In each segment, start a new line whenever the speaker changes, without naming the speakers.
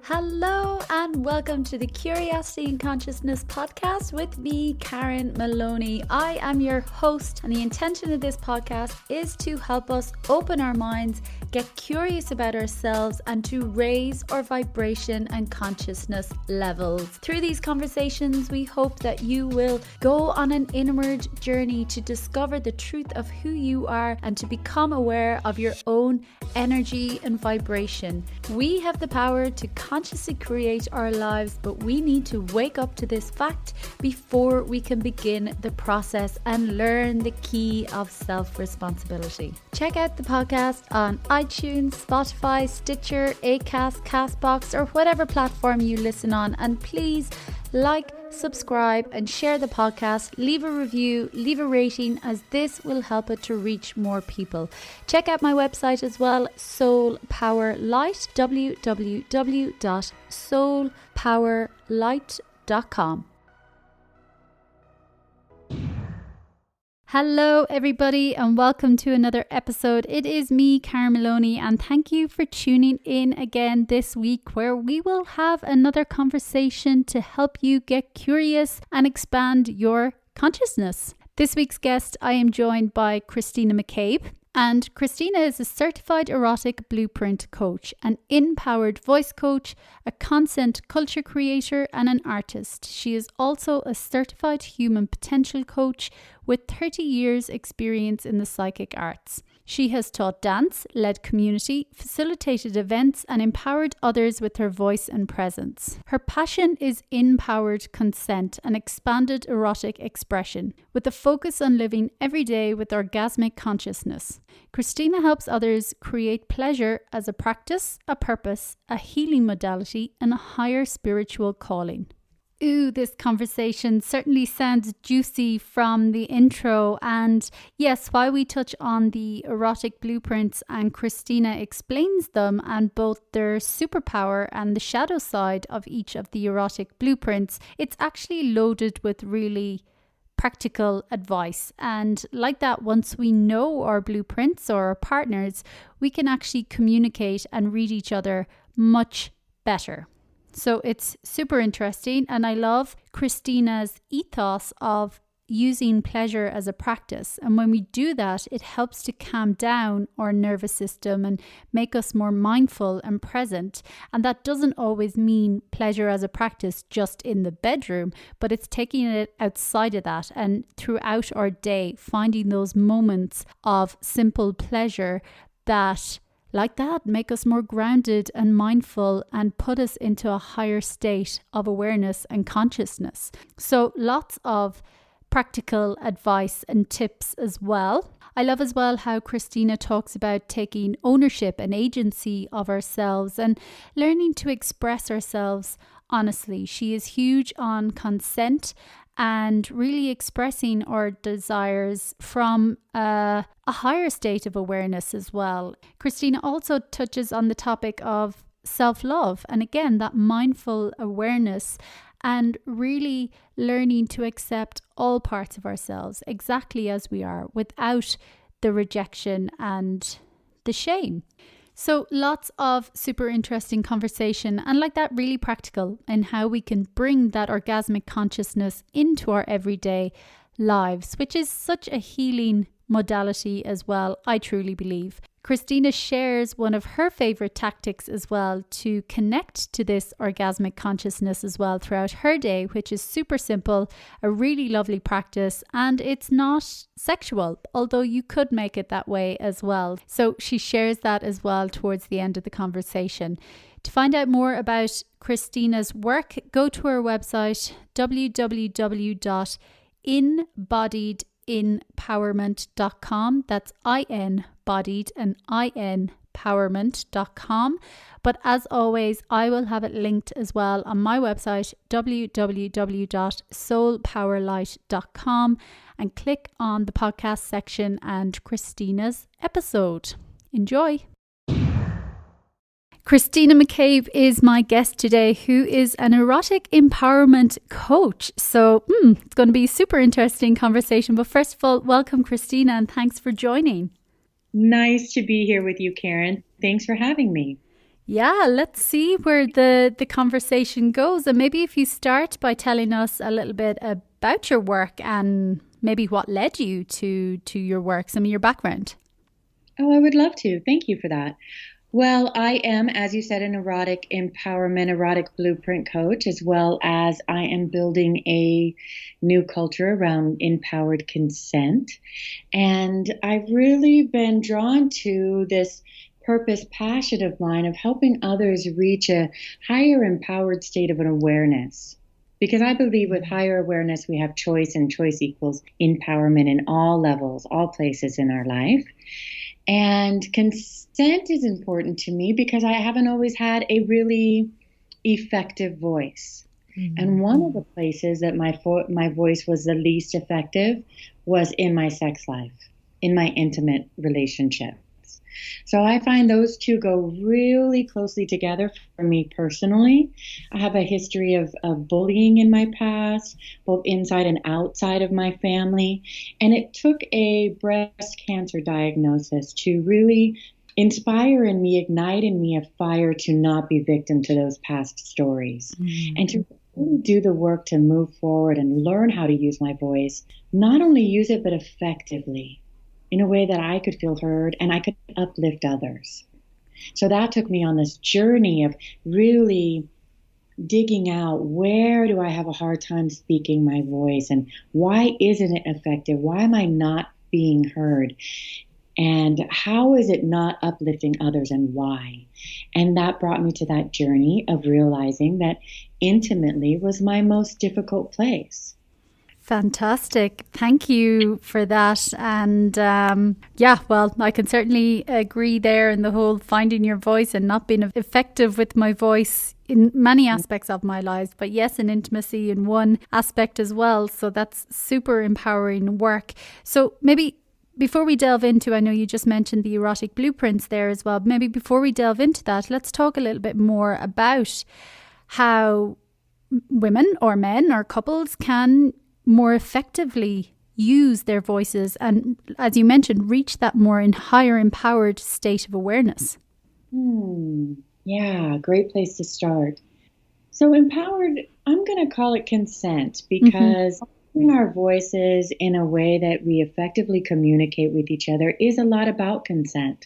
Hello and welcome to the Curiosity and Consciousness podcast with me, Karen Maloney. I am your host, and the intention of this podcast is to help us open our minds, get curious about ourselves, and to raise our vibration and consciousness levels. Through these conversations, we hope that you will go on an inward journey to discover the truth of who you are and to become aware of your own energy and vibration. We have the power to consciously create our lives, but we need to wake up to this fact before we can begin the process and learn the key of self-responsibility. Check out the podcast on iTunes, Spotify, Stitcher, Acast, Castbox, or whatever platform you listen on, and please like, subscribe, and share the podcast. Leave a review, leave a rating, as this will help it to reach more people. Check out my website as well, Soul Power Light, www.soulpowerlight.com. Hello everybody and welcome to another episode. It is me, Karen Maloney, and thank you for tuning in again this week, where we will have another conversation to help you get curious and expand your consciousness. This week's guest, I am joined by Christina McCabe. And Christina is a Certified Erotic Blueprint Coach, an InPowered Voice Coach, a content culture creator, and an artist. She is also a Certified Human Potential Coach with 30 years experience in the psychic arts. She has taught dance, led community, facilitated events, and empowered others with her voice and presence. Her passion is empowered consent and expanded erotic expression, with a focus on living every day with orgasmic consciousness. Christina helps others create pleasure as a practice, a purpose, a healing modality, and a higher spiritual calling. Ooh, this conversation certainly sounds juicy from the intro, and yes, while we touch on the erotic blueprints and Christina explains them and both their superpower and the shadow side of each of the erotic blueprints, it's actually loaded with really practical advice. And like that, once we know our blueprints or our partners, we can actually communicate and read each other much better. So it's super interesting, and I love Christina's ethos of using pleasure as a practice. And when we do that, it helps to calm down our nervous system and make us more mindful and present. And that doesn't always mean pleasure as a practice just in the bedroom, but it's taking it outside of that and throughout our day, finding those moments of simple pleasure that make us more grounded and mindful and put us into a higher state of awareness and consciousness. So lots of practical advice and tips as well. I love as well how Christina talks about taking ownership and agency of ourselves and learning to express ourselves honestly. She is huge on consent and really expressing our desires from a higher state of awareness as well. Christina also touches on the topic of self-love, and again, that mindful awareness and really learning to accept all parts of ourselves exactly as we are, without the rejection and the shame. So lots of super interesting conversation, and like that, really practical in how we can bring that orgasmic consciousness into our everyday lives, which is such a healing modality as well, I truly believe. Christina shares one of her favorite tactics as well to connect to this orgasmic consciousness as well throughout her day, which is super simple, a really lovely practice, and it's not sexual, although you could make it that way as well. So she shares that as well towards the end of the conversation. To find out more about Christina's work, go to her website, www.embodiedempowerment.com. That's embodied and empowerment.com. But as always, I will have it linked as well on my website, www.soulpowerlight.com, and click on the podcast section and Christina's episode. Enjoy. Christina McCabe is my guest today, who is an erotic empowerment coach. So it's going to be a super interesting conversation. But first of all, welcome, Christina, and thanks for joining.
Nice to be here with you, Karen. Thanks for having me.
Yeah, let's see where the conversation goes. And maybe if you start by telling us a little bit about your work and maybe what led you to your work, some of your background.
Oh, I would love to. Thank you for that. Well, I am, as you said, an erotic empowerment, erotic blueprint coach, as well as I am building a new culture around empowered consent. And I've really been drawn to this purpose, passion of mine of helping others reach a higher empowered state of an awareness. Because I believe with higher awareness, we have choice, and choice equals empowerment in all levels, all places in our life. And consent is important to me because I haven't always had a really effective voice. Mm-hmm. And one of the places that my voice was the least effective was in my sex life, in my intimate relationships. So I find those two go really closely together for me personally. I have a history of bullying in my past, both inside and outside of my family. And it took a breast cancer diagnosis to really inspire in me, ignite in me a fire to not be victim to those past stories. Mm-hmm. And to really do the work to move forward and learn how to use my voice, not only use it, but effectively, in a way that I could feel heard and I could uplift others. So that took me on this journey of really digging out, where do I have a hard time speaking my voice, and why isn't it effective? Why am I not being heard? And how is it not uplifting others, and why? And that brought me to that journey of realizing that intimately was my most difficult place.
Fantastic. Thank you for that. And well, I can certainly agree there in the whole finding your voice and not being effective with my voice in many aspects of my life. But yes, in intimacy in one aspect as well. So that's super empowering work. So maybe before we delve into, I know you just mentioned the erotic blueprints there as well. Maybe before we delve into that, let's talk a little bit more about how women or men or couples can more effectively use their voices and, as you mentioned, reach that more higher empowered state of awareness.
Yeah, great place to start. So empowered, I'm going to call it consent, because using our voices in a way that we effectively communicate with each other is a lot about consent.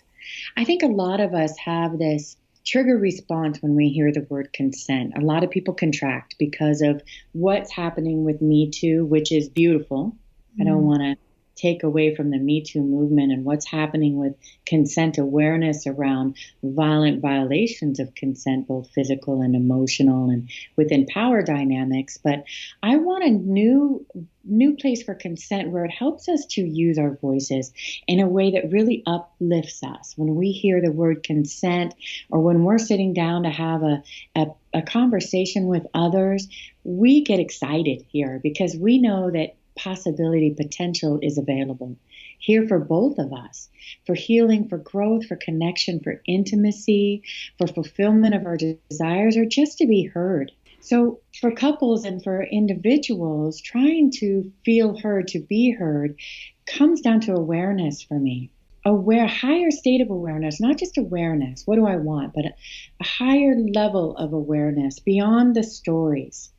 I think a lot of us have this trigger response when we hear the word consent. A lot of people contract because of what's happening with Me Too, which is beautiful. I don't want to take away from the Me Too movement and what's happening with consent awareness around violent violations of consent, both physical and emotional, and within power dynamics. But I want a new place for consent where it helps us to use our voices in a way that really uplifts us. When we hear the word consent, or when we're sitting down to have a conversation with others, we get excited here because we know that possibility, potential is available here for both of us, for healing, for growth, for connection, for intimacy, for fulfillment of our desires, or just to be heard. So for couples and for individuals, trying to feel heard, to be heard, comes down to awareness for me. Higher state of awareness, not just awareness, what do I want, but a higher level of awareness beyond the stories,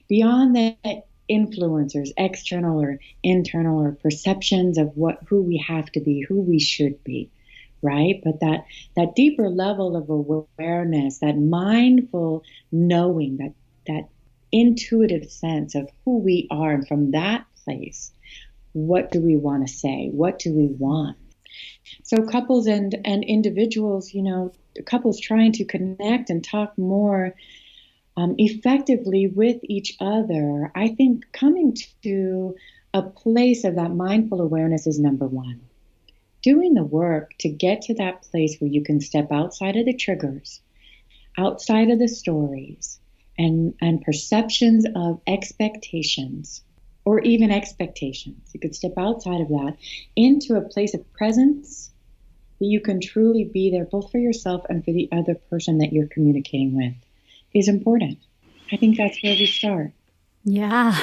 beyond the influencers, external or internal, or perceptions of who we have to be, who we should be, right? But that deeper level of awareness, that mindful knowing, that intuitive sense of who we are, and from that place, what do we want to say? What do we want? So couples and individuals, couples trying to connect and talk more effectively with each other, I think coming to a place of that mindful awareness is number one. Doing the work to get to that place where you can step outside of the triggers, outside of the stories, and perceptions of expectations, or even expectations. You could step outside of that into a place of presence that you can truly be there, both for yourself and for the other person that you're communicating with, is important. I think that's where we start.
Yeah,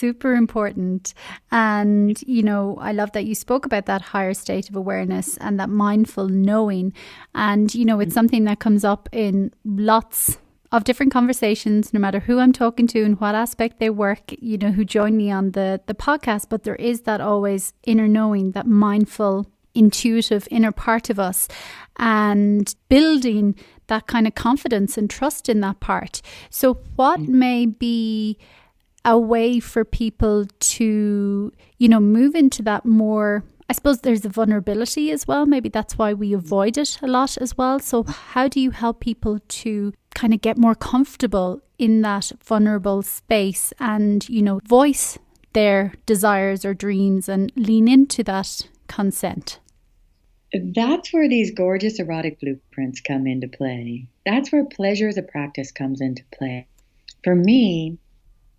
super important. And, I love that you spoke about that higher state of awareness and that mindful knowing. And, it's something that comes up in lots of different conversations, no matter who I'm talking to and what aspect they work, who join me on the podcast. But there is that always inner knowing, that mindful, intuitive inner part of us, and building that kind of confidence and trust in that part. So what may be a way for people to, move into that more, I suppose there's a vulnerability as well. Maybe that's why we avoid it a lot as well. So how do you help people to kind of get more comfortable in that vulnerable space and, voice their desires or dreams and lean into that consent?
That's where these gorgeous erotic blueprints come into play. That's where pleasure as a practice comes into play. For me,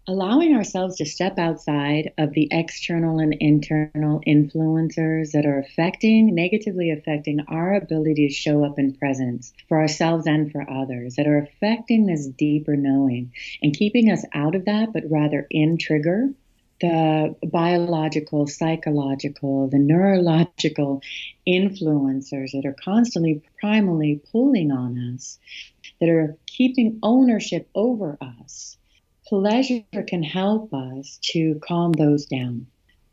allowing ourselves to step outside of the external and internal influencers that are negatively affecting our ability to show up in presence for ourselves and for others, that are affecting this deeper knowing and keeping us out of that, but rather in trigger. The biological, psychological, the neurological influencers that are constantly primally pulling on us, that are keeping ownership over us. Pleasure can help us to calm those down.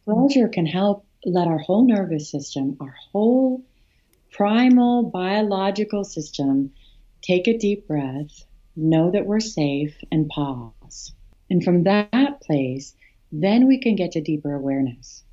Pleasure can help let our whole nervous system, our whole primal biological system, take a deep breath, know that we're safe, and pause. And from that place, then we can get to deeper awareness.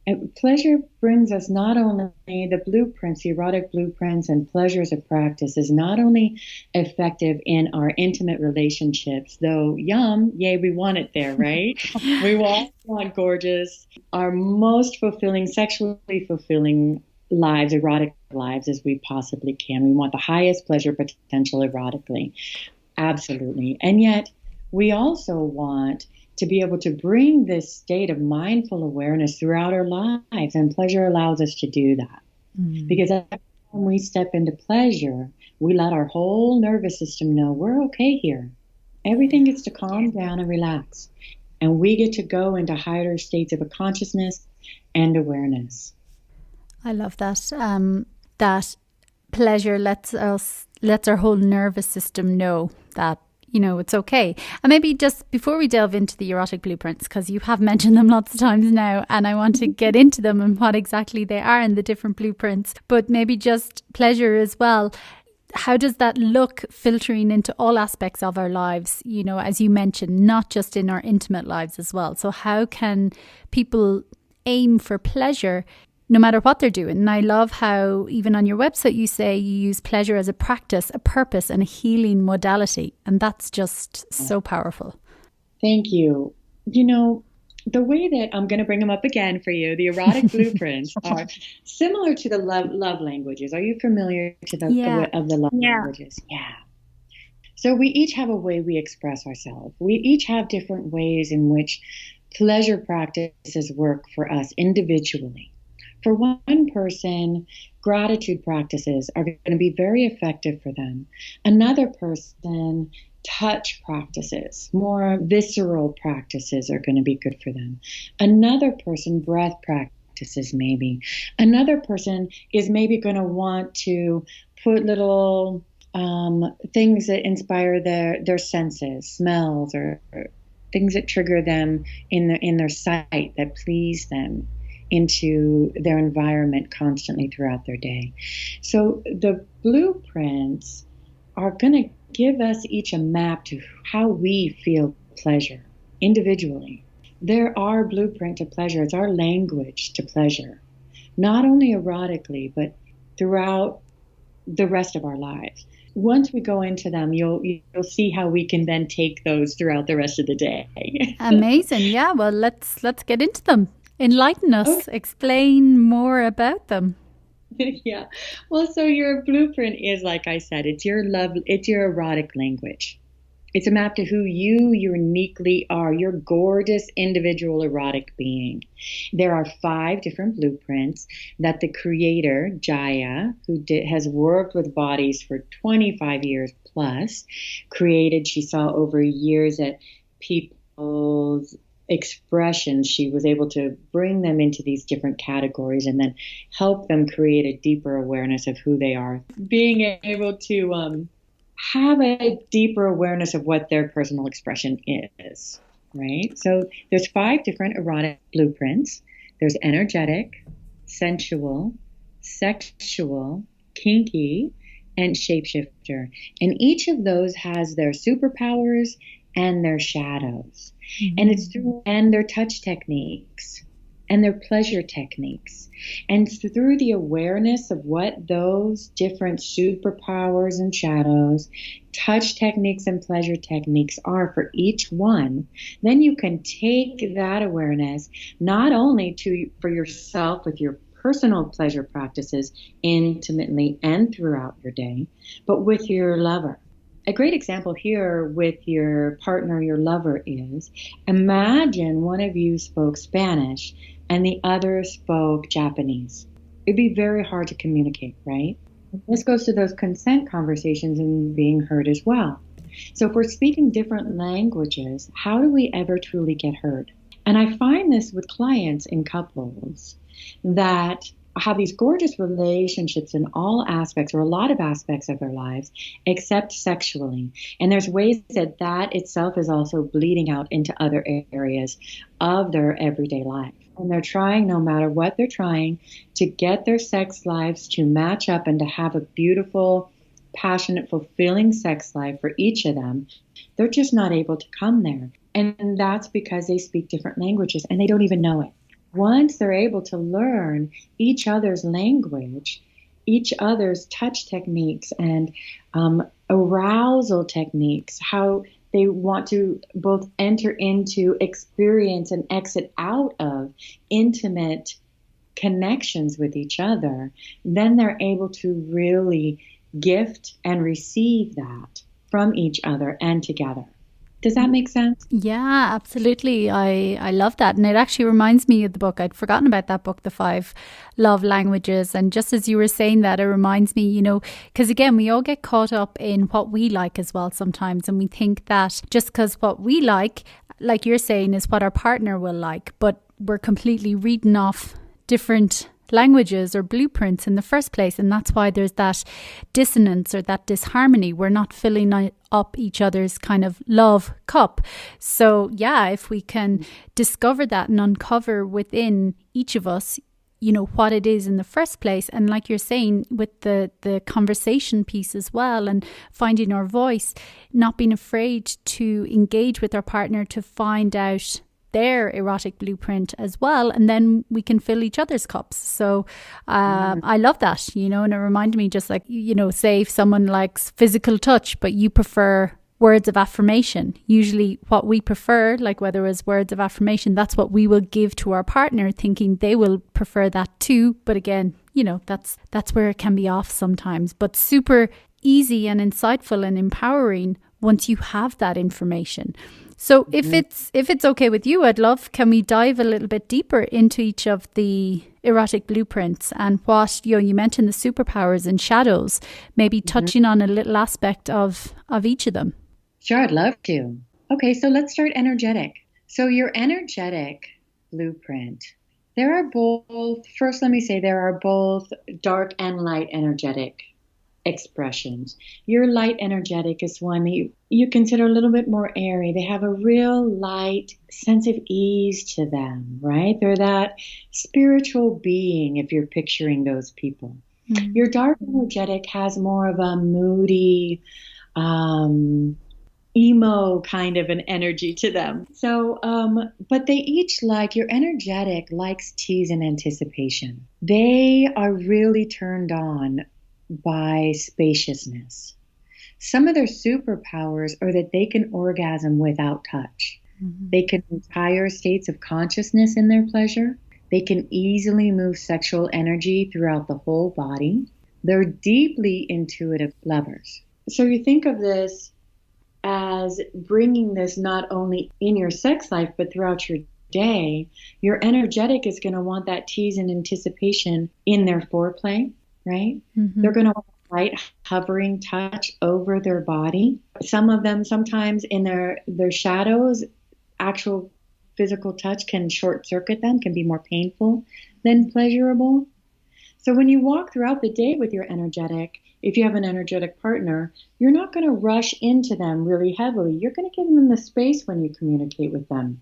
And pleasure brings us not only the blueprints, the erotic blueprints, and pleasure as a practice is not only effective in our intimate relationships, though yay, we want it there, right? We want gorgeous, our most fulfilling, sexually fulfilling lives, erotic lives as we possibly can. We want the highest pleasure potential erotically. Absolutely. And yet we also want to be able to bring this state of mindful awareness throughout our lives. And pleasure allows us to do that. Because every time we step into pleasure, we let our whole nervous system know we're okay here. Everything gets to calm down and relax. And we get to go into higher states of a consciousness and awareness.
I love that. That pleasure lets our whole nervous system know that it's okay. And maybe just before we delve into the erotic blueprints, because you have mentioned them lots of times now, and I want to get into them and what exactly they are and the different blueprints, but maybe just pleasure as well. How does that look filtering into all aspects of our lives, as you mentioned, not just in our intimate lives as well? So how can people aim for pleasure no matter what they're doing? And I love how even on your website you say you use pleasure as a practice, a purpose, and a healing modality. And that's just so powerful.
Thank you. The way that I'm going to bring them up again for you, the erotic blueprints are similar to the love languages. Are you familiar to the love languages? Yeah. So we each have a way we express ourselves. We each have different ways in which pleasure practices work for us individually. For one person, gratitude practices are going to be very effective for them. Another person, touch practices, more visceral practices are going to be good for them. Another person, breath practices maybe. Another person is maybe going to want to put little things that inspire their senses, smells or things that trigger them in their sight, that please them, into their environment constantly throughout their day. So the blueprints are going to give us each a map to how we feel pleasure individually. They're our blueprint to pleasure. It's our language to pleasure, not only erotically, but throughout the rest of our lives. Once we go into them, you'll see how we can then take those throughout the rest of the day.
Amazing. Yeah, well, let's get into them. Enlighten us. Okay. Explain more about them.
Yeah. Well, so your blueprint is, like I said, it's your erotic language. It's a map to who you uniquely are, your gorgeous individual erotic being. There are 5 different blueprints that the creator, Jaya, who has worked with bodies for 25 years plus, created. She saw over years at people's expressions, she was able to bring them into these different categories and then help them create a deeper awareness of who they are. Being able to have a deeper awareness of what their personal expression is, right? So there's 5 different erotic blueprints. There's energetic, sensual, sexual, kinky, and shapeshifter. And each of those has their superpowers and their shadows. Mm-hmm. And it's through their touch techniques and their pleasure techniques. And through the awareness of what those different superpowers and shadows, touch techniques and pleasure techniques are for each one, then you can take that awareness not only for yourself with your personal pleasure practices intimately and throughout your day, but with your lover. A great example here with your partner, your lover, is imagine one of you spoke Spanish and the other spoke Japanese. It'd be very hard to communicate, right? This goes to those consent conversations and being heard as well. So if we're speaking different languages, how do we ever truly get heard? And I find this with clients in couples that have these gorgeous relationships in all aspects or a lot of aspects of their lives, except sexually. And there's ways that itself is also bleeding out into other areas of their everyday life. And they're trying, no matter what they're trying, to get their sex lives to match up and to have a beautiful, passionate, fulfilling sex life for each of them. They're just not able to come there. And that's because they speak different languages and they don't even know it. Once they're able to learn each other's language, each other's touch techniques and arousal techniques, how they want to both enter into, experience, and exit out of intimate connections with each other, then they're able to really gift and receive that from each other and together. Does that make sense?
Yeah, absolutely. I love that. And it actually reminds me of the book. I'd forgotten about that book, The 5 Love Languages. And just as you were saying that, it reminds me, because again, we all get caught up in what we like as well sometimes. And we think that just because what we like you're saying, is what our partner will like. But we're completely reading off different languages or blueprints in the first place, and that's why there's that dissonance or that disharmony. We're not filling up each other's kind of love cup. So yeah, if we can discover that and uncover within each of us, what it is in the first place, and like you're saying with the conversation piece as well, and finding our voice, not being afraid to engage with our partner to find out their erotic blueprint as well, and then we can fill each other's cups. So I love that, and it reminded me, just like, say if someone likes physical touch but you prefer words of affirmation, usually what we prefer, like whether it's words of affirmation, that's what we will give to our partner, thinking they will prefer that too. But again, that's where it can be off sometimes, but super easy and insightful and empowering once you have that information. So if it's okay with you, can we dive a little bit deeper into each of the erotic blueprints and what, you mentioned the superpowers and shadows, maybe touching on a little aspect of each of them.
Sure, I'd love to. Okay, so let's start energetic. So your energetic blueprint, there are both dark and light energetic expressions. Your light energetic is one that you consider a little bit more airy. They have a real light sense of ease to them, right? They're that spiritual being, if you're picturing those people. Mm-hmm. Your dark energetic has more of a moody, emo kind of an energy to them. So, but they each your energetic likes tease and anticipation. They are really turned on by spaciousness. Some of their superpowers are that they can orgasm without touch. Mm-hmm. They can move higher states of consciousness in their pleasure. They can easily move sexual energy throughout the whole body. They're deeply intuitive lovers. So you think of this as bringing this not only in your sex life, but throughout your day. Your energetic is going to want that tease and anticipation in their foreplay. Right? Mm-hmm. They're going to want light hovering touch over their body. Some of them sometimes in their shadows, actual physical touch can short circuit them, can be more painful than pleasurable. So when you walk throughout the day with your energetic, if you have an energetic partner, you're not going to rush into them really heavily. You're going to give them the space when you communicate with them.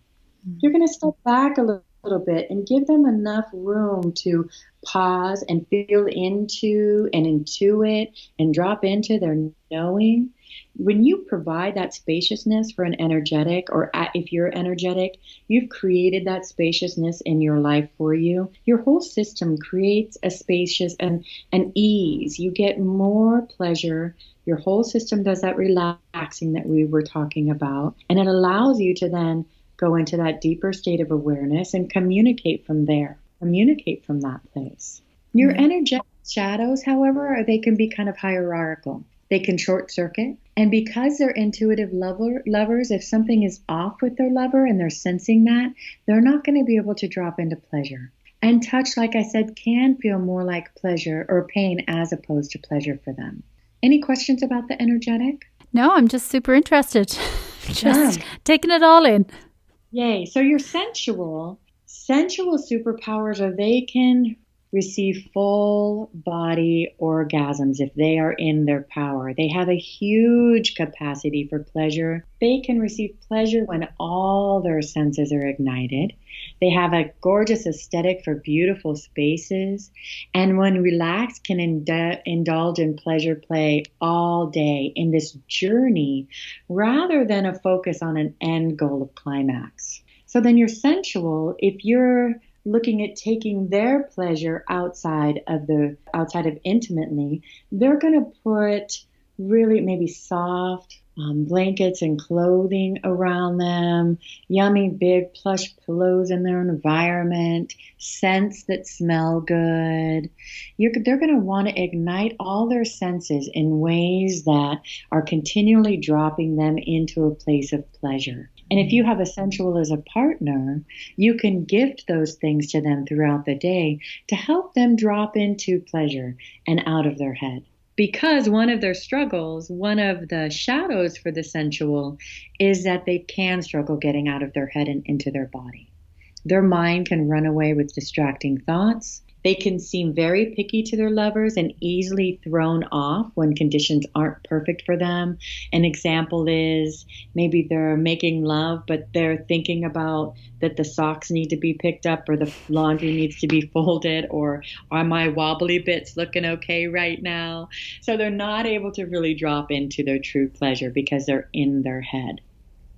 You're going to step back a little bit and give them enough room to pause and feel into and intuit and drop into their knowing. When you provide that spaciousness for an energetic, or if you're energetic, you've created that spaciousness in your life for you. Your whole system creates a spacious and an ease. You get more pleasure. Your whole system does that relaxing that we were talking about, and it allows you to then go into that deeper state of awareness and communicate from there, communicate from that place. Your energetic shadows, however, they can be kind of hierarchical. They can short circuit. And because they're intuitive lovers, if something is off with their lover and they're sensing that, they're not going to be able to drop into pleasure. And touch, like I said, can feel more like pleasure or pain as opposed to pleasure for them. Any questions about the energetic?
No, I'm just super interested. Just taking it all in.
Yay. So your sensual superpowers are they can receive full body orgasms if they are in their power. They have a huge capacity for pleasure. They can receive pleasure when all their senses are ignited. They have a gorgeous aesthetic for beautiful spaces. And when relaxed, can indulge in pleasure play all day in this journey rather than a focus on an end goal of climax. So then you're sensual, if you're looking at taking their pleasure outside of intimately, they're going to put really maybe soft blankets and clothing around them, yummy big plush pillows in their environment, scents that smell good. They're going to want to ignite all their senses in ways that are continually dropping them into a place of pleasure. And if you have a sensual as a partner, you can gift those things to them throughout the day to help them drop into pleasure and out of their head. Because one of their struggles, one of the shadows for the sensual is that they can struggle getting out of their head and into their body. Their mind can run away with distracting thoughts. They can seem very picky to their lovers and easily thrown off when conditions aren't perfect for them. An example is maybe they're making love, but they're thinking about that the socks need to be picked up or the laundry needs to be folded, or are my wobbly bits looking okay right now? So they're not able to really drop into their true pleasure because they're in their head.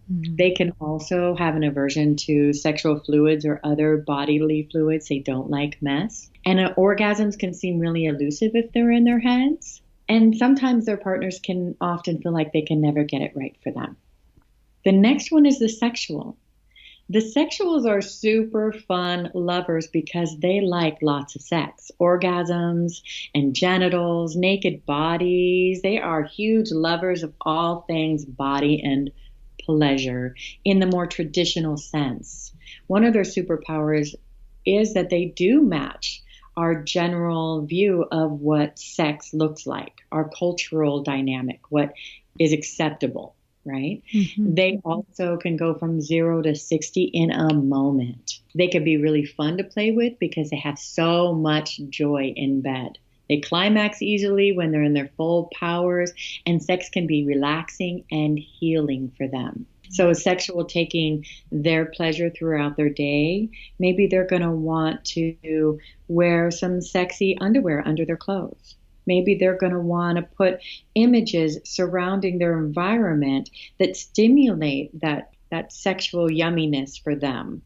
They can also have an aversion to sexual fluids or other bodily fluids. They don't like mess. And orgasms can seem really elusive if they're in their heads. And sometimes their partners can often feel like they can never get it right for them. The next one is the sexual. The sexuals are super fun lovers because they like lots of sex, orgasms and genitals, naked bodies. They are huge lovers of all things body and pleasure in the more traditional sense. One of their superpowers is that they do match our general view of what sex looks like, our cultural dynamic, what is acceptable, right? They also can go from 0 to 60 in a moment. They can be really fun to play with because they have so much joy in bed. They climax easily when they're in their full powers, and sex can be relaxing and healing for them. So a sexual taking their pleasure throughout their day, maybe they're going to want to wear some sexy underwear under their clothes. Maybe they're going to want to put images surrounding their environment that stimulate that sexual yumminess for them.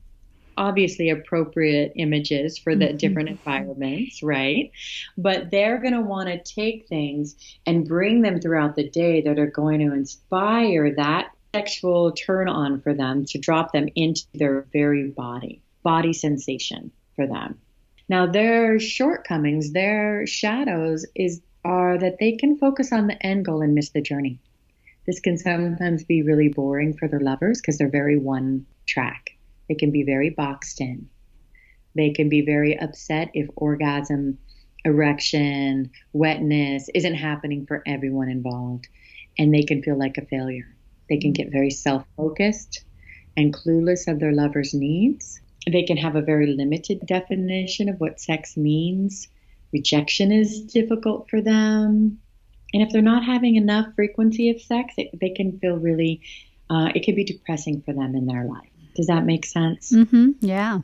Obviously appropriate images for the different environments, right? But they're going to want to take things and bring them throughout the day that are going to inspire that sexual turn on for them to drop them into their very body sensation for them. Now their shortcomings, their shadows are that they can focus on the end goal and miss the journey. This can sometimes be really boring for their lovers because they're very one track. They can be very boxed in. They can be very upset if orgasm, erection, wetness isn't happening for everyone involved. And they can feel like a failure. They can get very self-focused. and clueless of their lover's needs. They can have a very limited definition of what sex means. Rejection is difficult for them. And if they're not having enough frequency of sex, they can feel really, it can be depressing for them in their life. Does that make sense?
Mm-hmm. Yeah.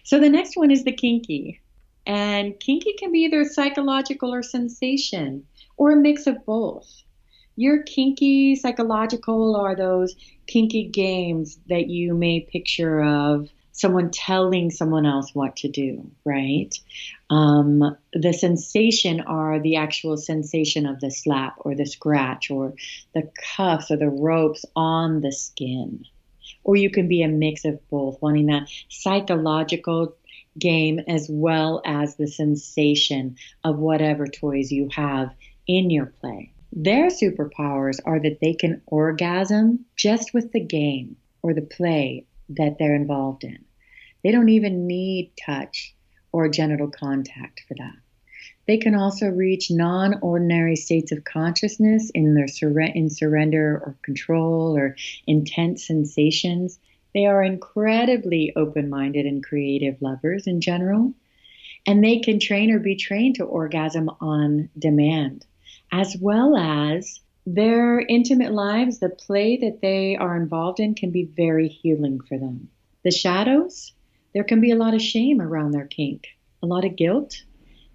So the next one is the kinky. And kinky can be either psychological or sensation, or a mix of both. Your kinky psychological are those kinky games that you may picture of someone telling someone else what to do, right? The sensation are the actual sensation of the slap or the scratch or the cuffs or the ropes on the skin. Or you can be a mix of both, wanting that psychological game as well as the sensation of whatever toys you have in your play. Their superpowers are that they can orgasm just with the game or the play that they're involved in. They don't even need touch or genital contact for that. They can also reach non-ordinary states of consciousness in their surrender or control or intense sensations. They are incredibly open-minded and creative lovers in general, and they can train or be trained to orgasm on demand, as well as their intimate lives. The play that they are involved in can be very healing for them. The shadows, there can be a lot of shame around their kink, a lot of guilt,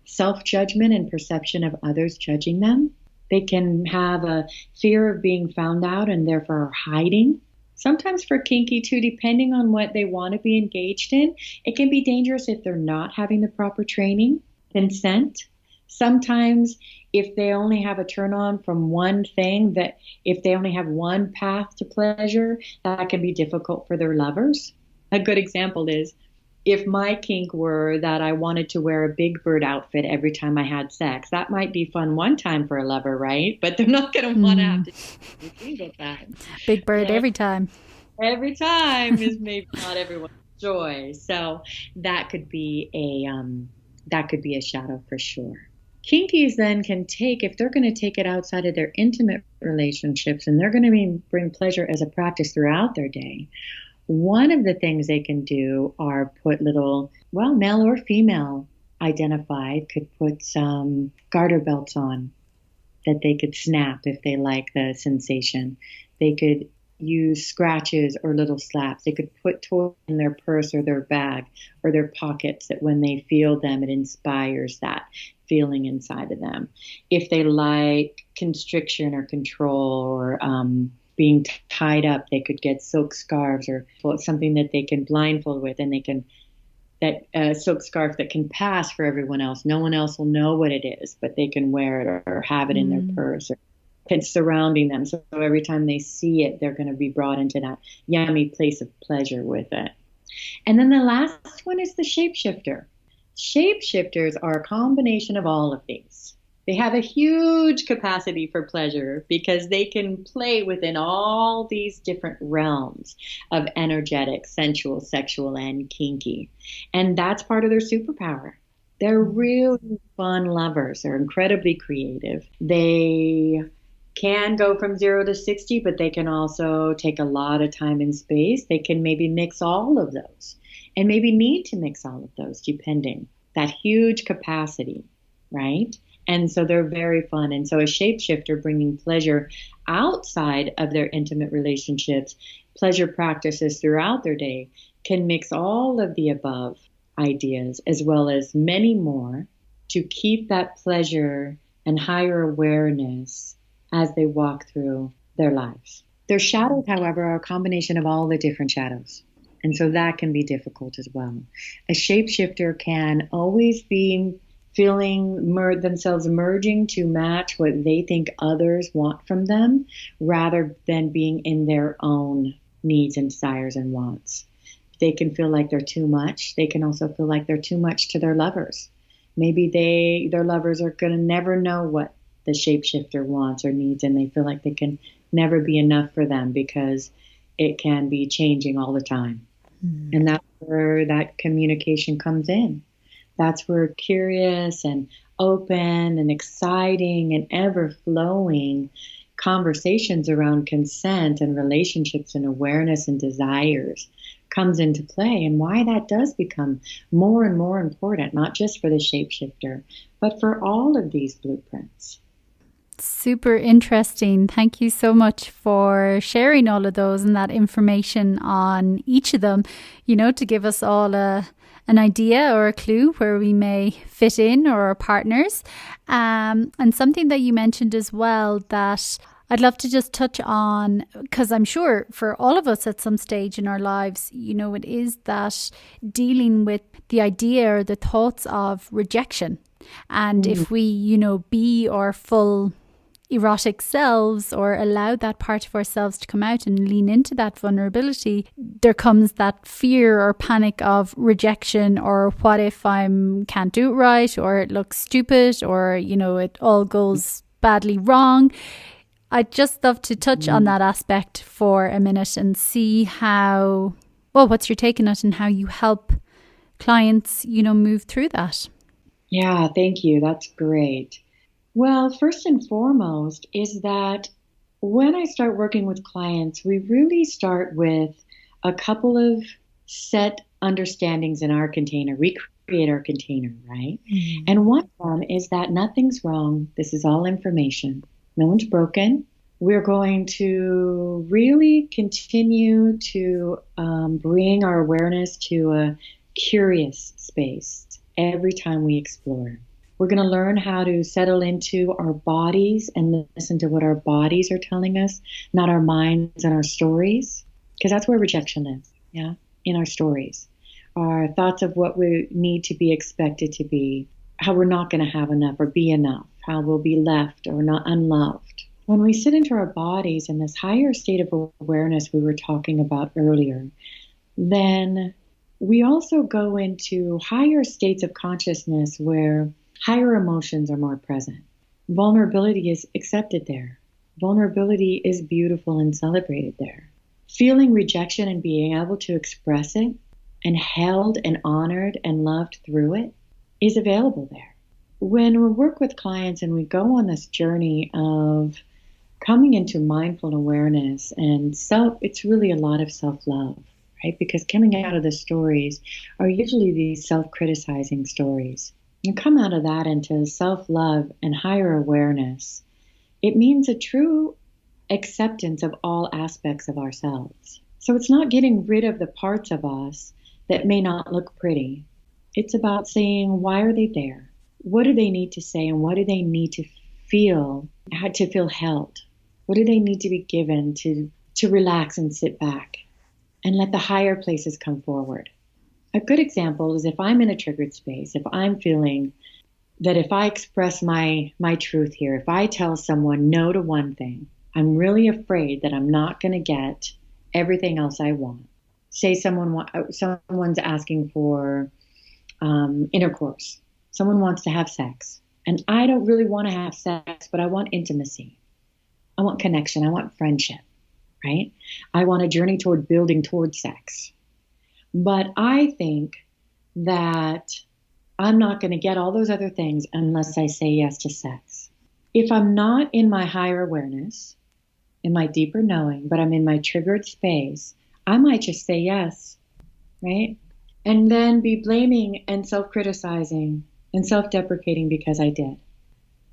self-judgment and perception of others judging them. They can have a fear of being found out and therefore are hiding. Sometimes for kinky too, depending on what they want to be engaged in, it can be dangerous if they're not having the proper training, consent. Sometimes if they only have a turn on from one thing, that if they only have one path to pleasure, that can be difficult for their lovers. A good example is if my kink were that I wanted to wear a Big Bird outfit every time I had sex. That might be fun one time for a lover, right? But they're not going to want to have to do it every single time.
Big Bird every time.
Every time is maybe not everyone's joy. So that could be a shadow for sure. Kinkies then can take, if they're going to take it outside of their intimate relationships and they're going to bring pleasure as a practice throughout their day, one of the things they can do are put little, male or female identified, could put some garter belts on that they could snap if they like the sensation. They could use scratches or little slaps. They could put toys in their purse or their bag or their pockets that when they feel them, it inspires that feeling inside of them. If they like constriction or control or being tied up, they could get silk scarves or something that they can blindfold with, and they can, that silk scarf that can pass for everyone else. No one else will know what it is, but they can wear it or have it in their purse, or it's surrounding them. So every time they see it, they're going to be brought into that yummy place of pleasure with it. And then the last one is the shapeshifter. Shapeshifters are a combination of all of these. They have a huge capacity for pleasure because they can play within all these different realms of energetic, sensual, sexual, and kinky. And that's part of their superpower. They're really fun lovers. They're incredibly creative. They can go from 0 to 60, but they can also take a lot of time and space. They can maybe mix all of those and maybe need to mix all of those depending. That huge capacity, right? And so they're very fun. And so a shapeshifter bringing pleasure outside of their intimate relationships, pleasure practices throughout their day, can mix all of the above ideas as well as many more to keep that pleasure and higher awareness as they walk through their lives. Their shadows, however, are a combination of all the different shadows. And so that can be difficult as well. A shapeshifter can always be feeling themselves merging to match what they think others want from them rather than being in their own needs and desires and wants. They can feel like they're too much. They can also feel like they're too much to their lovers. Maybe their lovers are going to never know what the shapeshifter wants or needs, and they feel like they can never be enough for them because it can be changing all the time. And that's where that communication comes in. That's where curious and open and exciting and ever-flowing conversations around consent and relationships and awareness and desires comes into play, and why that does become more and more important, not just for the shapeshifter, but for all of these blueprints.
Super interesting. Thank you so much for sharing all of those and that information on each of them, to give us all an idea or a clue where we may fit in, or our partners. And something that you mentioned as well that I'd love to just touch on, because I'm sure for all of us at some stage in our lives, it is that dealing with the idea or the thoughts of rejection. And if we, be our full erotic selves, or allow that part of ourselves to come out and lean into that vulnerability, there comes that fear or panic of rejection, or what if I can't do it right, or it looks stupid, or it all goes badly wrong. I'd just love to touch on that aspect for a minute and see what's your take on it, and how you help clients move through that.
Yeah, thank you. That's great. Well, first and foremost is that when I start working with clients, we really start with a couple of set understandings in our container. We create our container, right? Mm-hmm. And one of them is that nothing's wrong. This is all information. No one's broken. We're going to really continue to bring our awareness to a curious space every time we explore. We're going to learn how to settle into our bodies and listen to what our bodies are telling us, not our minds and our stories, because that's where rejection is, in our stories. Our thoughts of what we need to be expected to be, how we're not going to have enough or be enough, how we'll be left or not unloved. When we sit into our bodies in this higher state of awareness we were talking about earlier, then we also go into higher states of consciousness where higher emotions are more present. Vulnerability is accepted there. Vulnerability is beautiful and celebrated there. Feeling rejection and being able to express it and held and honored and loved through it is available there. When we work with clients and we go on this journey of coming into mindful awareness and it's really a lot of self-love, right? Because coming out of the stories are usually these self-criticizing stories. And come out of that into self-love and higher awareness, it means a true acceptance of all aspects of ourselves. So it's not getting rid of the parts of us that may not look pretty. It's about saying, why are they there? What do they need to say, and what do they need to feel held? What do they need to be given to relax and sit back and let the higher places come forward? A good example is if I'm in a triggered space, if I'm feeling that if I express my truth here, if I tell someone no to one thing, I'm really afraid that I'm not going to get everything else I want. Say someone's asking for intercourse. Someone wants to have sex. And I don't really want to have sex, but I want intimacy. I want connection. I want friendship, right? I want a journey toward building towards sex. But I think that I'm not going to get all those other things unless I say yes to sex. If I'm not in my higher awareness, in my deeper knowing, but I'm in my triggered space, I might just say yes, right? And then be blaming and self-criticizing and self-deprecating because I did.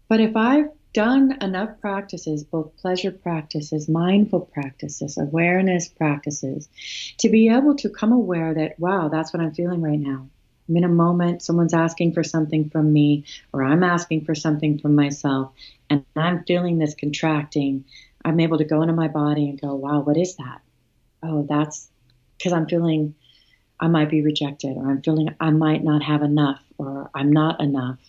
But if I've done enough practices, both pleasure practices, mindful practices, awareness practices, to be able to come aware that, wow, that's what I'm feeling right now. I'm in a moment, someone's asking for something from me, or I'm asking for something from myself, and I'm feeling this contracting. I'm able to go into my body and go, wow, what is that? Oh, that's because I'm feeling I might be rejected, or I'm feeling I might not have enough, or I'm not enough.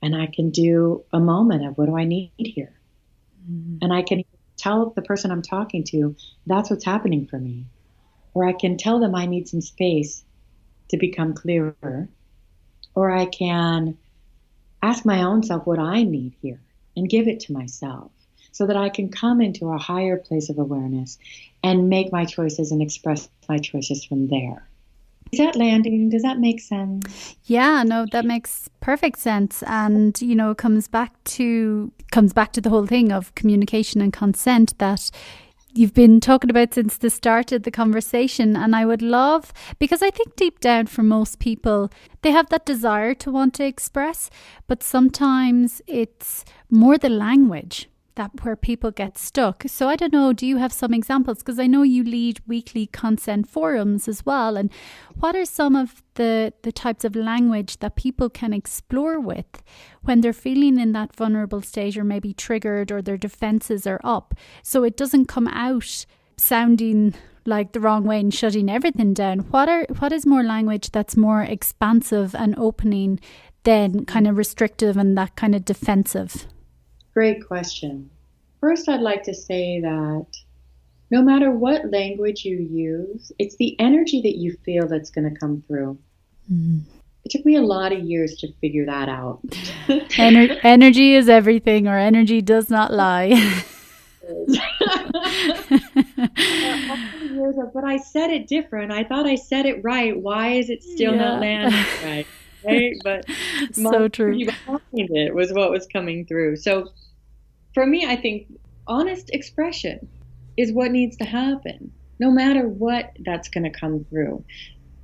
And I can do a moment of what do I need here? Mm-hmm. And I can tell the person I'm talking to, that's what's happening for me. Or I can tell them I need some space to become clearer. Or I can ask my own self what I need here and give it to myself so that I can come into a higher place of awareness and make my choices and express my choices from there. Is that landing? Does that make sense?
Yeah, no, that makes perfect sense. And, it comes back to the whole thing of communication and consent that you've been talking about since the start of the conversation. And I would love, because I think deep down for most people, they have that desire to want to express, but sometimes it's more the language that where people get stuck. So I don't know, do you have some examples? Because I know you lead weekly consent forums as well. And what are some of the types of language that people can explore with when they're feeling in that vulnerable stage or maybe triggered or their defenses are up? So it doesn't come out sounding like the wrong way and shutting everything down. What is more language that's more expansive and opening than kind of restrictive and that kind of defensive?
Great question. First, I'd like to say that no matter what language you use, it's the energy that you feel that's going to come through. Mm. It took me a lot of years to figure that out.
Energy is everything, or energy does not lie.
But I said it different. I thought I said it right. Why is it still not landing right? Right? But
so true.
Behind it was what was coming through. So for me, I think honest expression is what needs to happen, no matter what that's going to come through.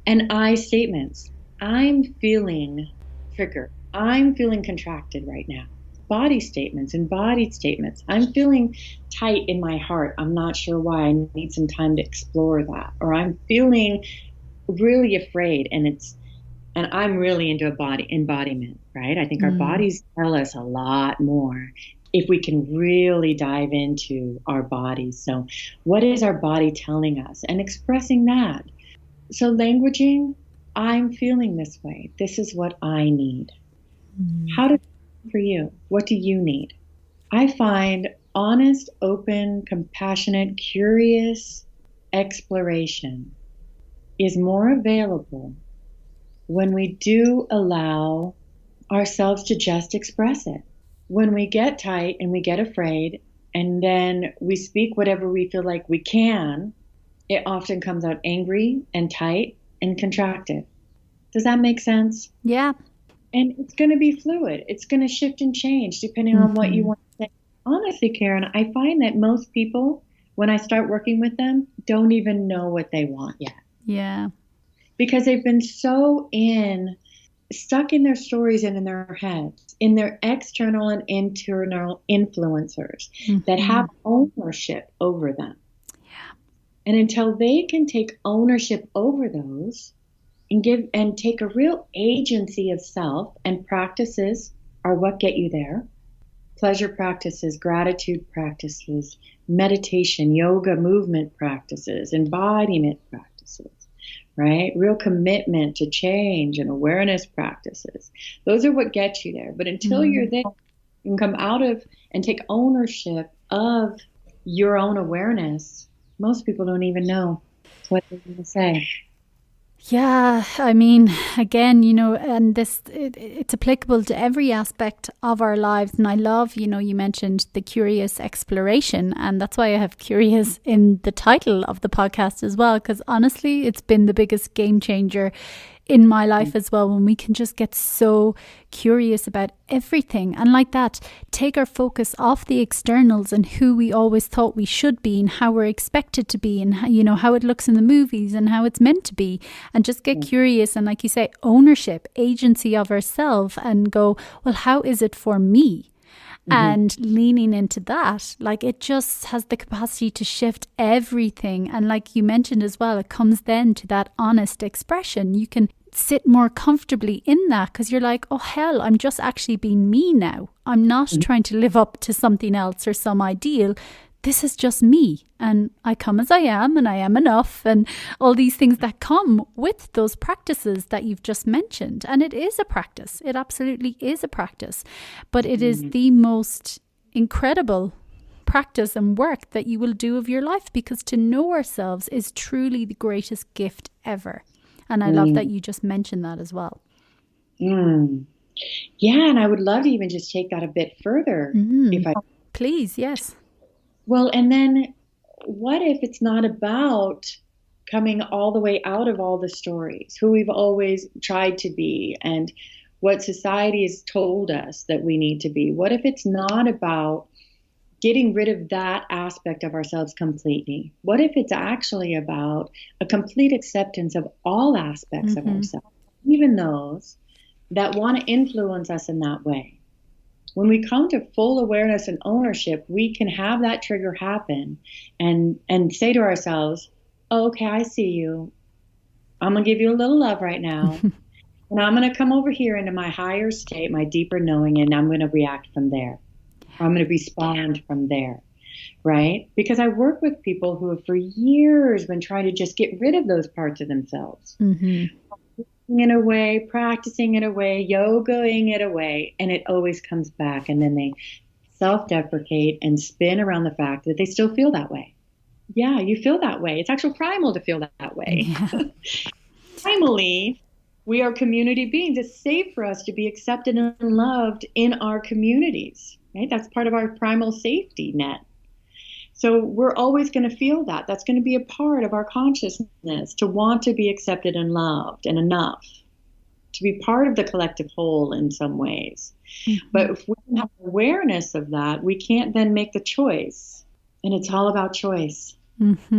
And I statements. I'm feeling triggered. I'm feeling contracted right now. Body statements, embodied statements. I'm feeling tight in my heart. I'm not sure why. I need some time to explore that. Or I'm feeling really afraid, and I'm really into embodiment, right? I think our bodies tell us a lot more if we can really dive into our bodies. So what is our body telling us? And expressing that. So languaging, I'm feeling this way. This is what I need. How does it for you? What do you need? I find honest, open, compassionate, curious exploration is more available when we do allow ourselves to just express it. When we get tight and we get afraid and then we speak whatever we feel like we can, it often comes out angry and tight and contracted. Does that make sense?
Yeah.
And it's going to be fluid. It's going to shift and change depending on what you want to say. Honestly, Karen, I find that most people, when I start working with them, don't even know what they want yet.
Yeah.
Because they've been so stuck in their stories and in their heads, in their external and internal influencers that have ownership over them.
Yeah.
And until they can take ownership over those and take a real agency of self, and practices are what get you there. Pleasure practices, gratitude practices, meditation, yoga, movement practices, embodiment practices. Right? Real commitment to change and awareness practices. Those are what get you there. But until you're there, you can come out of and take ownership of your own awareness. Most people don't even know what they're going to say.
Yeah, I mean, again, and it's applicable to every aspect of our lives. And I love, you mentioned the curious exploration, and that's why I have curious in the title of the podcast as well, because honestly, it's been the biggest game changer in my life as well, when we can just get so curious about everything and like that, take our focus off the externals and who we always thought we should be and how we're expected to be and how it looks in the movies and how it's meant to be, and just get curious and, like you say, ownership, agency of ourselves, and go, well, how is it for me? And leaning into that, like, it just has the capacity to shift everything. And like you mentioned as well, it comes then to that honest expression. You can sit more comfortably in that because you're like, oh hell, I'm just actually being me now. I'm not trying to live up to something else or some ideal. This is just me, and I come as I am, and I am enough, and all these things that come with those practices that you've just mentioned. And it is a practice. It absolutely is a practice, but it is the most incredible practice and work that you will do of your life, because to know ourselves is truly the greatest gift ever. And I love that you just mentioned that as well.
Yeah, and I would love to even just take that a bit further.
Please, yes.
Well, and then what if it's not about coming all the way out of all the stories, who we've always tried to be, and what society has told us that we need to be? What if it's not about getting rid of that aspect of ourselves completely? What if it's actually about a complete acceptance of all aspects of ourselves, even those that want to influence us in that way? When we come to full awareness and ownership, we can have that trigger happen and say to ourselves, oh, okay, I see you. I'm going to give you a little love right now. And I'm going to come over here into my higher state, my deeper knowing, and I'm going to react from there. I'm going to respond from there, right? Because I work with people who have for years been trying to just get rid of those parts of themselves. In a way, practicing it away, yogaing it away, and it always comes back. And then they self-deprecate and spin around the fact that they still feel that way. Yeah, you feel that way. It's actual primal to feel that way. Yeah. Primally, we are community beings. It's safe for us to be accepted and loved in our communities, right? That's part of our primal safety net. So we're always going to feel that. That's going to be a part of our consciousness, to want to be accepted and loved and enough, to be part of the collective whole in some ways. But if we don't have awareness of that, we can't then make the choice. And it's all about choice.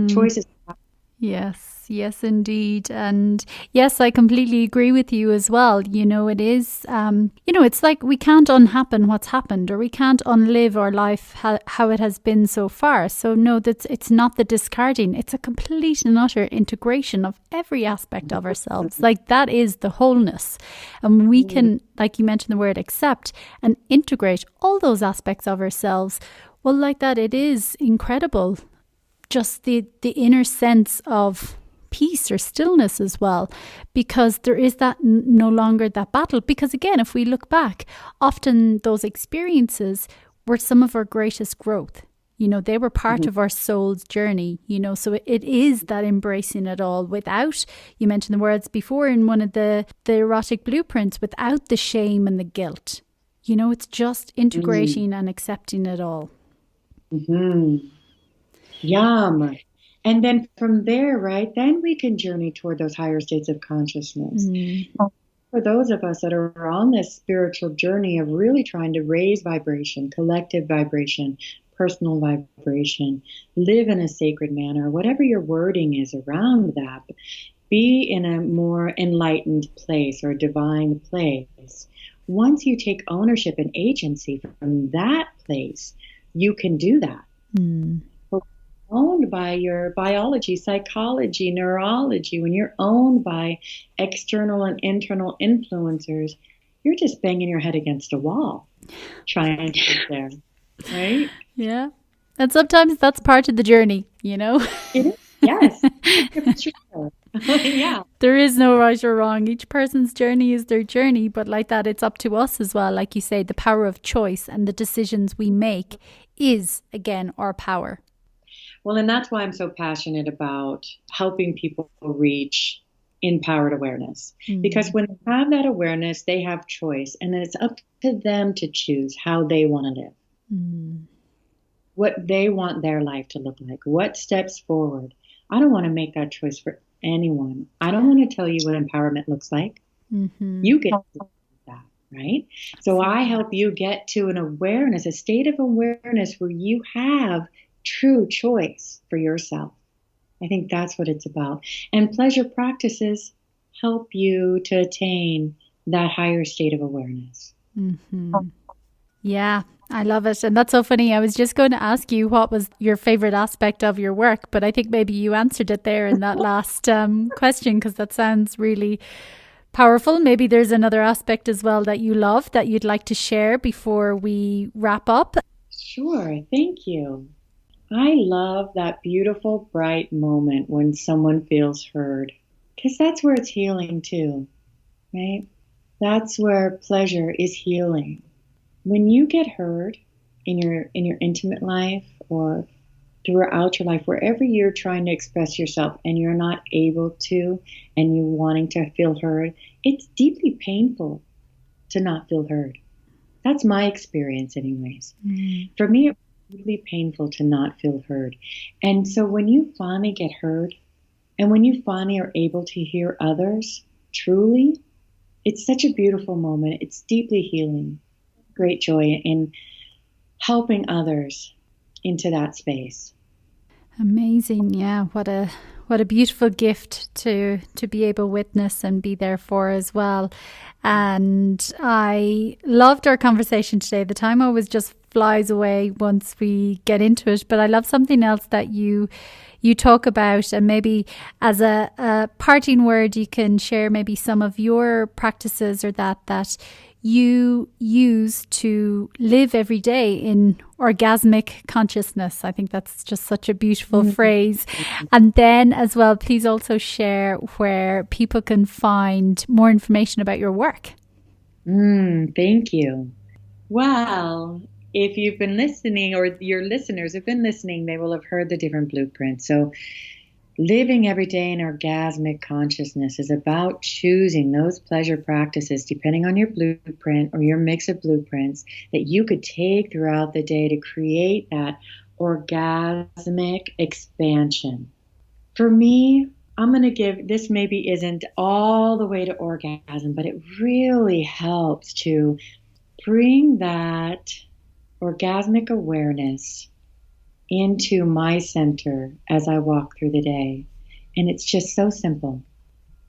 Choice is.
Yes, indeed. And yes, I completely agree with you as well. You know, it is, it's like we can't unhappen what's happened, or we can't unlive our life how it has been so far. So no, it's not the discarding. It's a complete and utter integration of every aspect of ourselves. Like, that is the wholeness. And we can, like you mentioned the word accept, and integrate all those aspects of ourselves. Well, like that, it is incredible. Just the inner sense of peace or stillness as well, because there is that no longer that battle. Because again, if we look back, often those experiences were some of our greatest growth. You know, they were part of our soul's journey, you know, so it is that embracing it all without, you mentioned the words before in one of the erotic blueprints, without the shame and the guilt. You know, it's just integrating and accepting it all.
Yum. And then from there, right, then we can journey toward those higher states of consciousness. For those of us that are on this spiritual journey of really trying to raise vibration, collective vibration, personal vibration, live in a sacred manner, whatever your wording is around that, be in a more enlightened place or divine place. Once you take ownership and agency from that place, you can do that. Owned by your biology, psychology, neurology, when you're owned by external and internal influencers, you're just banging your head against a wall trying to get there, right?
Yeah. And sometimes that's part of the journey, you know?
It is, yes. Sure. Yeah.
There is no right or wrong. Each person's journey is their journey, but like that, it's up to us as well. Like you say, the power of choice and the decisions we make is, again, our power.
Well, and that's why I'm so passionate about helping people reach InPowered awareness. Because when they have that awareness, they have choice. And then it's up to them to choose how they want to live, what they want their life to look like, what steps forward. I don't want to make that choice for anyone. I don't want to tell you what empowerment looks like. You get to do that, right? So I help you get to an awareness, a state of awareness where you have true choice for yourself. I think that's what it's about. And pleasure practices help you to attain that higher state of awareness.
Yeah, I love it. And that's so funny. I was just going to ask you what was your favorite aspect of your work, but I think maybe you answered it there in that last question, because that sounds really powerful. Maybe there's another aspect as well that you love that you'd like to share before we wrap up.
Sure. Thank you. I love that beautiful, bright moment when someone feels heard, because that's where it's healing too, right? That's where pleasure is healing. When you get heard in your intimate life or throughout your life, wherever you're trying to express yourself and you're not able to, and you're wanting to feel heard, it's deeply painful to not feel heard. That's my experience anyways. For me, it's deeply painful to not feel heard. And so when you finally get heard And when you finally are able to hear others, truly, it's such a beautiful moment. It's deeply healing. Great joy in helping others into that space.
Amazing. Yeah. What a beautiful gift to be able to witness and be there for as well. And I loved our conversation today. The time always just flies away once we get into it. But I love something else that you talk about, and maybe as a parting word, you can share maybe some of your practices or that you use to live every day in orgasmic consciousness. I think that's just such a beautiful phrase. And then as well, please also share where people can find more information about your work.
Thank you. Well, if you've been listening, or your listeners have been listening, they will have heard the different blueprints. So living every day in orgasmic consciousness is about choosing those pleasure practices, depending on your blueprint or your mix of blueprints, that you could take throughout the day to create that orgasmic expansion. For me, I'm going to give, this maybe isn't all the way to orgasm, but it really helps to bring that orgasmic awareness into my center as I walk through the day. And it's just so simple.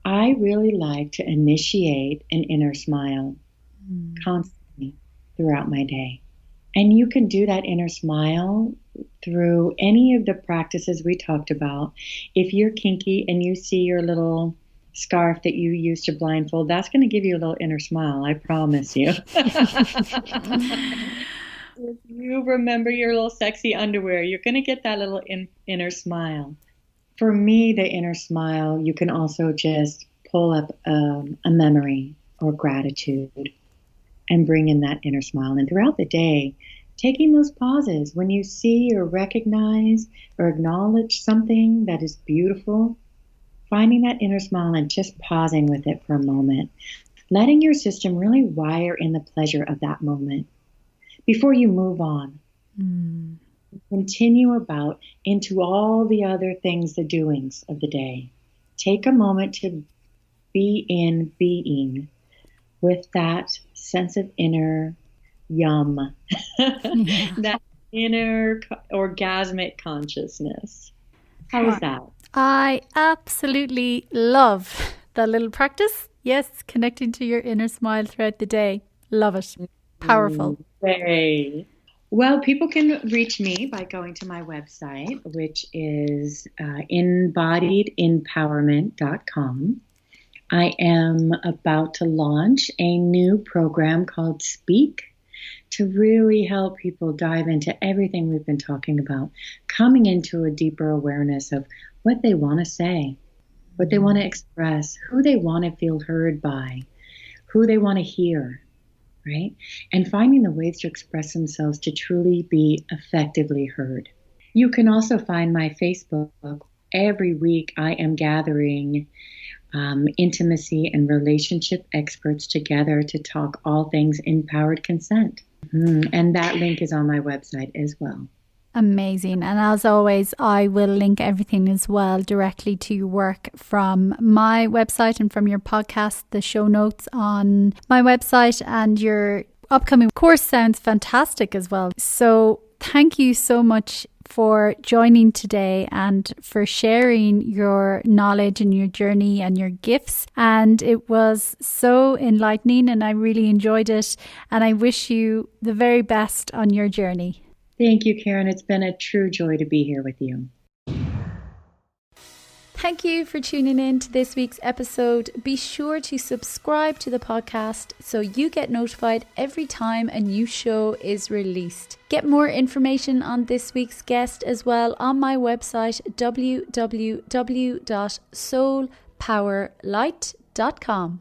I really like to initiate an inner smile constantly throughout my day. And you can do that inner smile through any of the practices we talked about. If you're kinky and you see your little scarf that you use to blindfold, that's going to give you a little inner smile, I promise you. If you remember your little sexy underwear, you're going to get that little inner smile. For me, the inner smile, you can also just pull up a memory or gratitude and bring in that inner smile. And throughout the day, taking those pauses when you see or recognize or acknowledge something that is beautiful, finding that inner smile and just pausing with it for a moment, letting your system really wire in the pleasure of that moment before you move on. Continue about into all the other things, the doings of the day. Take a moment to be in being with that sense of inner yum, that inner orgasmic consciousness. How is that?
I absolutely love that little practice. Yes, connecting to your inner smile throughout the day. Love it. Powerful.
Yay. Well, people can reach me by going to my website, which is embodiedempowerment.com. I am about to launch a new program called Speak to really help people dive into everything we've been talking about, coming into a deeper awareness of what they want to say, what they want to express, who they want to feel heard by, who they want to hear, right? And finding the ways to express themselves to truly be effectively heard. You can also find my Facebook. Every week I am gathering intimacy and relationship experts together to talk all things empowered consent. And that link is on my website as well.
Amazing. And as always, I will link everything as well directly to your work from my website and from your podcast, the show notes on my website, and your upcoming course sounds fantastic as well. So thank you so much for joining today and for sharing your knowledge and your journey and your gifts. And it was so enlightening and I really enjoyed it. And I wish you the very best on your journey.
Thank you, Karen. It's been a true joy to be here with you.
Thank you for tuning in to this week's episode. Be sure to subscribe to the podcast so you get notified every time a new show is released. Get more information on this week's guest as well on my website, www.soulpowerlight.com.